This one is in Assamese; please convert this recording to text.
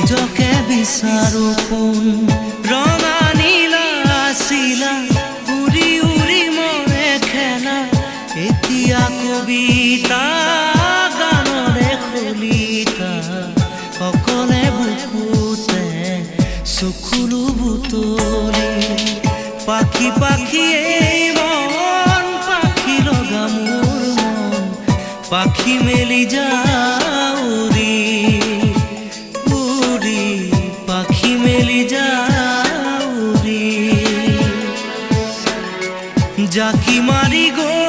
নিজকে বিচাৰো কোন ৰঙা নীলা আছিলা উৰি উৰি মৰে খেলা এতিয়া কবিতা গানৰে খলিতা অকলে বুকুতে চকুলো বুটলি পাখি পাখিয়ে মন পাখি লগা মোৰ মন পাখি মেলি যাউৰি উৰি পাখি মেলি যাউৰি জাকি মাৰি গৈ